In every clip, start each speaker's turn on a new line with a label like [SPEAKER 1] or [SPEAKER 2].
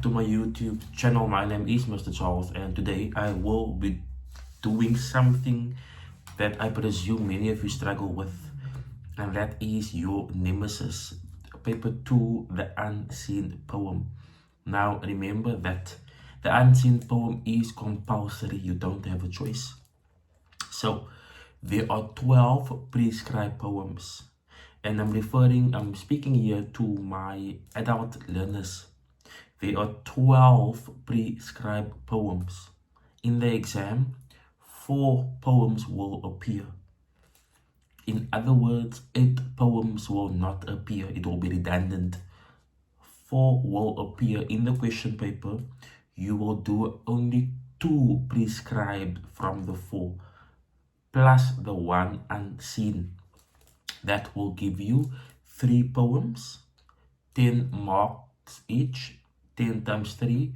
[SPEAKER 1] back to my YouTube channel. My name is Mr. Charles, and today I will be doing something that I presume many of you struggle with, and that is your nemesis. Paper 2, The Unseen Poem. Now remember that the unseen poem is compulsory. You don't have a choice. So there are 12 prescribed poems, and I'm speaking here to my adult learners. There are 12 prescribed poems. In the exam, 4 poems will appear. In other words, 8 poems will not appear. It will be redundant. 4 will appear in the question paper. You will do only 2 prescribed from the 4, plus the 1 unseen. That will give you 3 poems, 10 marks each. 10 times 3,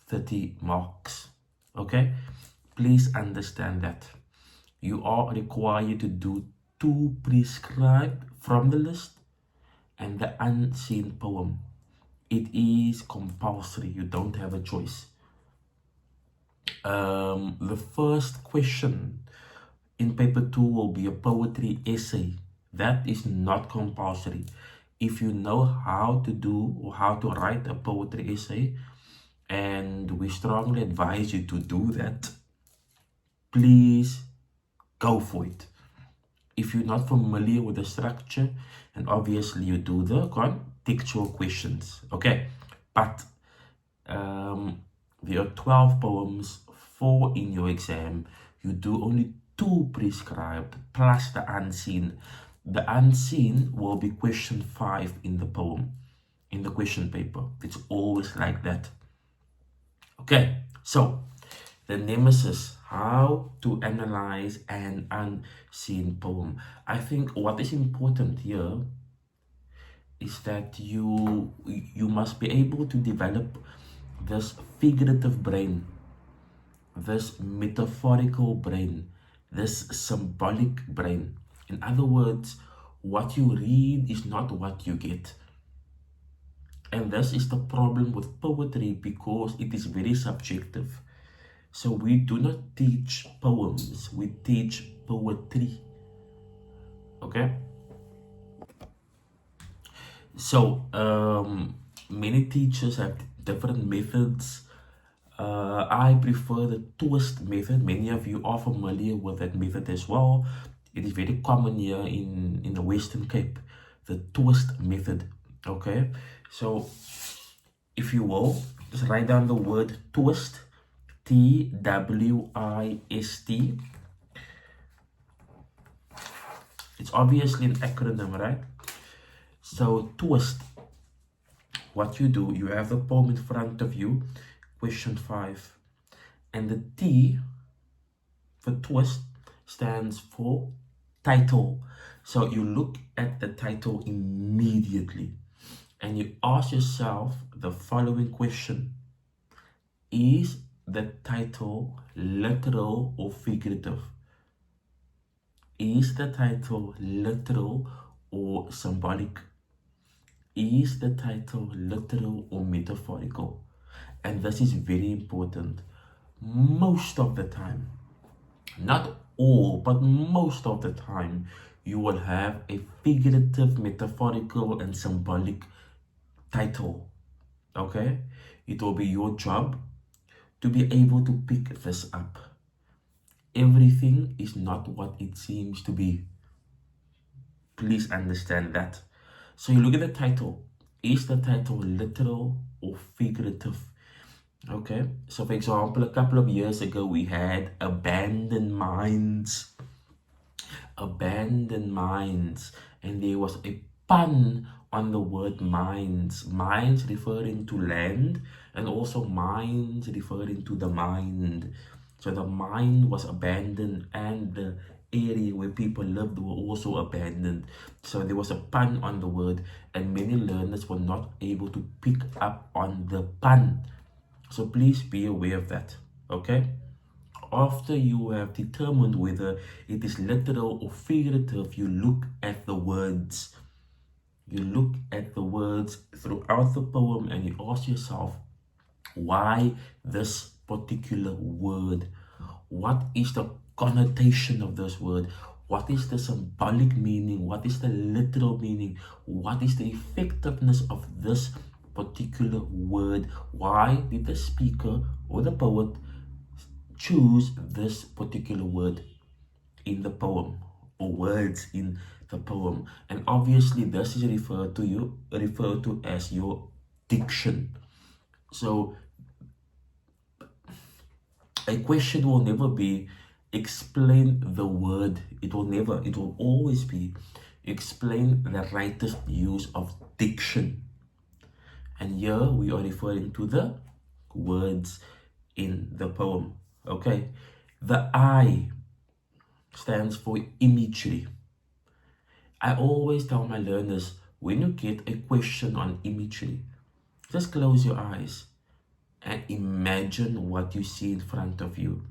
[SPEAKER 1] 30 marks. Okay, please understand that you are required to do 2 prescribed from the list and the unseen poem. It is compulsory. You don't have a choice. The first question in paper 2 will be a poetry essay. That is not compulsory. If you know how to do or how to write a poetry essay, and we strongly advise you to do that, please go for it. If you're not familiar with the structure, and obviously you do the contextual questions, okay? But there are 12 poems, 4 in your exam. You do only 2 prescribed plus the unseen. The unseen will be question 5 in the poem, in the question paper. It's always like that. Okay, so the nemesis, how to analyze an unseen poem. I think what is important here is that you must be able to develop this figurative brain, this metaphorical brain, this symbolic brain. In other words, what you read is not what you get. And this is the problem with poetry, because it is very subjective. So we do not teach poems, we teach poetry. Okay? So many teachers have different methods. I prefer the twist method. Many of you are familiar with that method as well. It is very common here in the Western Cape, the twist method. Okay, so if you will, just write down the word twist, Twist. It's obviously an acronym, right? So twist, what you do, you have the poem in front of you, question 5, and the T for twist stands for title. So you look at the title immediately and you ask yourself the following question: is the title literal or figurative? Is the title literal or symbolic? Is the title literal or metaphorical? And this is very important. Most of the time, not all, but most of the time, you will have a figurative, metaphorical, and symbolic title. Okay? It will be your job to be able to pick this up. Everything is not what it seems to be. Please understand that. So you look at the title. Is the title literal or figurative? Okay, so for example, a couple of years ago we had Abandoned Minds. Abandoned Minds, and there was a pun on the word mines. Mines referring to land, and also mines referring to the mind. So the mine was abandoned, and the area where people lived were also abandoned. So there was a pun on the word, and many learners were not able to pick up on the pun. So please be aware of that. Okay, after you have determined whether it is literal or figurative, you look at the words. You look at the words throughout the poem and you ask yourself, Why this particular word? What is the connotation of this word? What is the symbolic meaning? What is the literal meaning? What is the effectiveness of this particular word? Why did the speaker or the poet choose this particular word in the poem, or words in the poem? And obviously this is referred to as your diction. So a question will never be explain the word. It will always be explain the writer's use of diction. And here we are referring to the words in the poem. Okay, the I stands for imagery. I always tell my learners, when you get a question on imagery, just close your eyes and imagine what you see in front of you.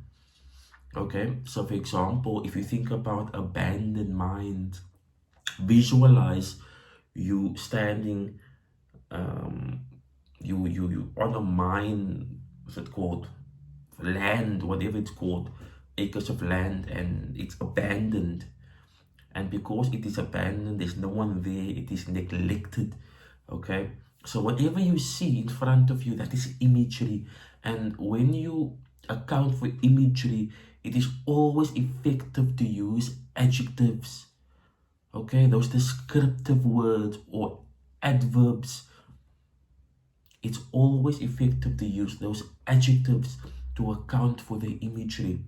[SPEAKER 1] Okay, so for example, if you think about abandoned mind, visualize you standing you on a mine, what's it called, land, whatever it's called, acres of land, and it's abandoned. And because it is abandoned, there's no one there, it is neglected. Okay, so whatever you see in front of you, that is imagery. And when you account for imagery, it is always effective to use adjectives. Okay, those descriptive words or adverbs. It's always effective to use those adjectives to account for the imagery.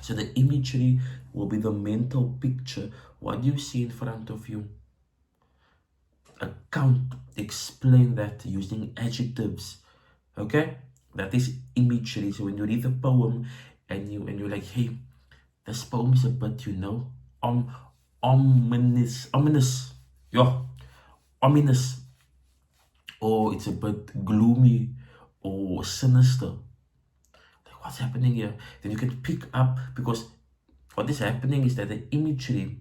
[SPEAKER 1] So the imagery will be the mental picture, what you see in front of you. Explain that using adjectives. Okay, that is imagery. So when you read the poem and you're like, hey, this poem is a bit, ominous, yeah, ominous, or it's a bit gloomy or sinister. Like, what's happening here? Then you can pick up, because what is happening is that the imagery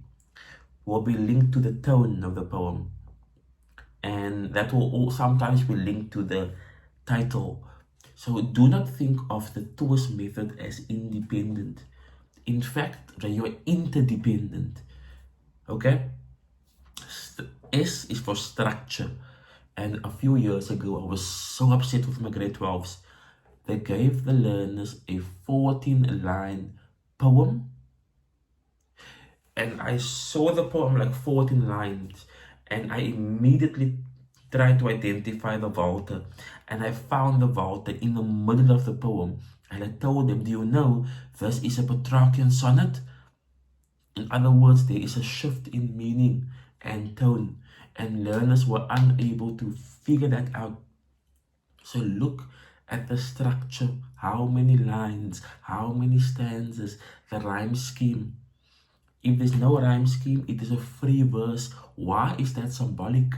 [SPEAKER 1] will be linked to the tone of the poem, and that will sometimes be linked to the title. So do not think of the TOES method as independent. In fact, you are interdependent. Okay, S is for structure. And a few years ago, I was so upset with my grade 12s. They gave the learners a 14-line poem. And I saw the poem like 14 lines. And I immediately tried to identify the Walter. And I found the Walter in the middle of the poem. And I told them, do you know, this is a Petrarchian sonnet? In other words, there is a shift in meaning and tone. And learners were unable to figure that out. So look at the structure, how many lines, how many stanzas, the rhyme scheme. If there's no rhyme scheme, it is a free verse. Why is that symbolic?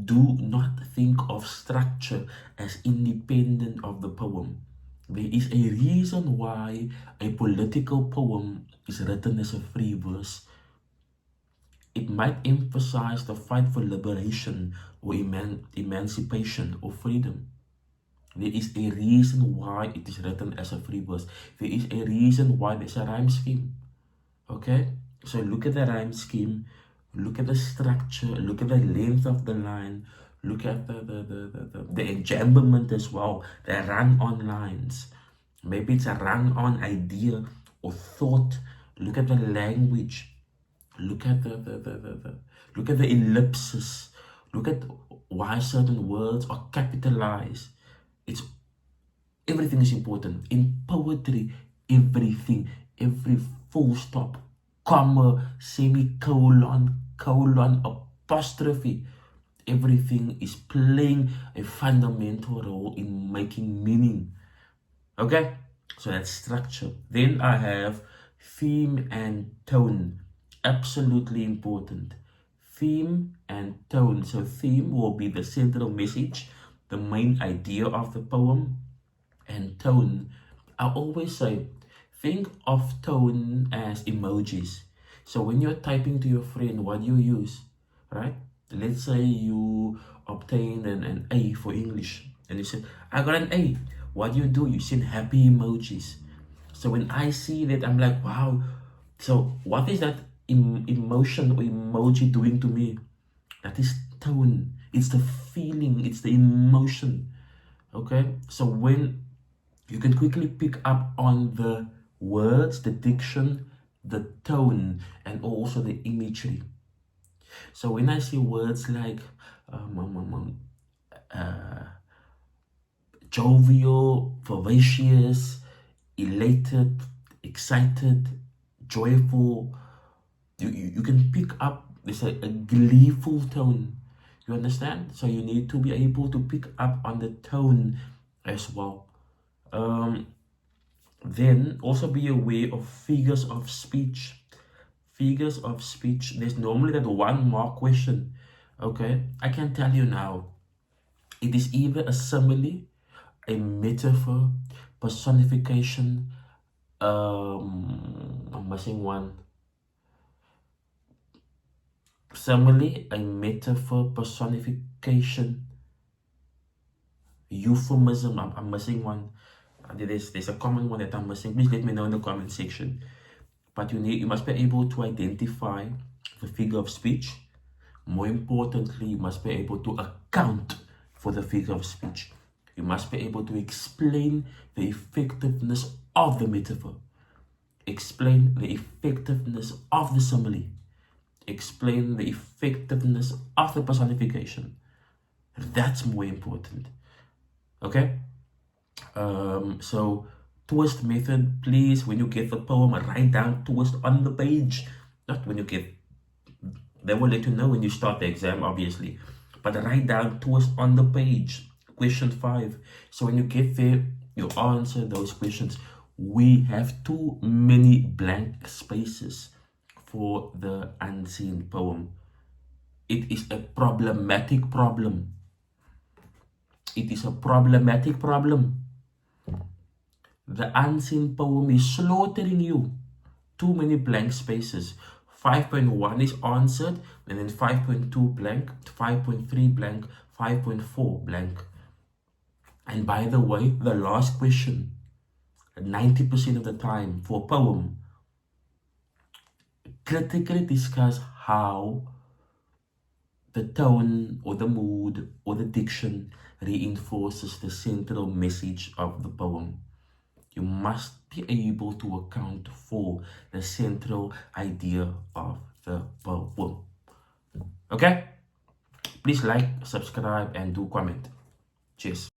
[SPEAKER 1] Do not think of structure as independent of the poem. There is a reason why a political poem is written as a free verse. It might emphasize the fight for liberation or emancipation or freedom. There is a reason why it is written as a free verse. There is a reason why there's a rhyme scheme. Okay? So look at the rhyme scheme, look at the structure, look at the length of the line, look at the enjambment as well, the run-on lines. Maybe it's a run-on idea or thought. Look at the language. Look at look at the ellipsis. Look at why certain words are capitalized. Everything is important. In poetry, everything, every full stop, comma, semicolon, colon, apostrophe, everything is playing a fundamental role in making meaning. Okay, so that's structure. Then I have theme and tone. Absolutely important. Theme and tone. So theme will be the central message, the main idea of the poem. And tone, I always say, think of tone as emojis. So when you're typing to your friend, what do you use, right? Let's say you obtained an A for English, and you said, I got an A. What do? You send happy emojis. So when I see that, I'm like, wow. So what is that emotion or emoji doing to me? That is tone. It's the feeling. It's the emotion. Okay. So when you can quickly pick up on the words, the diction, the tone, and also the imagery. So when I see words like jovial, vivacious, elated, excited, joyful, you can pick up this a gleeful tone. You understand? So you need to be able to pick up on the tone as well. Then also be aware of figures of speech. Figures of speech. There's normally that 1 mark question. Okay, I can tell you now. It is either a simile, a metaphor, personification. I'm missing one. Simile, a metaphor, personification, euphemism. I'm missing one. There's a common one that I'm missing. Please let me know in the comment section. But you must be able to identify the figure of speech. More importantly, you must be able to account for the figure of speech. You must be able to explain the effectiveness of the metaphor. Explain the effectiveness of the simile. Explain the effectiveness of the personification. That's more important. Okay? So twist method, please, when you get the poem, write down twist on the page. Not when you get, they will let you know when you start the exam, obviously. But write down twist on the page. Question 5. So when you get there, you answer those questions. We have too many blank spaces for the unseen poem. It is a problematic problem. It is a problematic problem. The unseen poem is slaughtering you. Too many blank spaces. 5.1 is answered, and then 5.2 blank, 5.3 blank, 5.4 blank. And by the way, the last question, 90% of the time for a poem, critically discuss how the tone or the mood or the diction reinforces the central message of the poem. You must be able to account for the central idea of the poem. Okay? Please like, subscribe, and do comment. Cheers.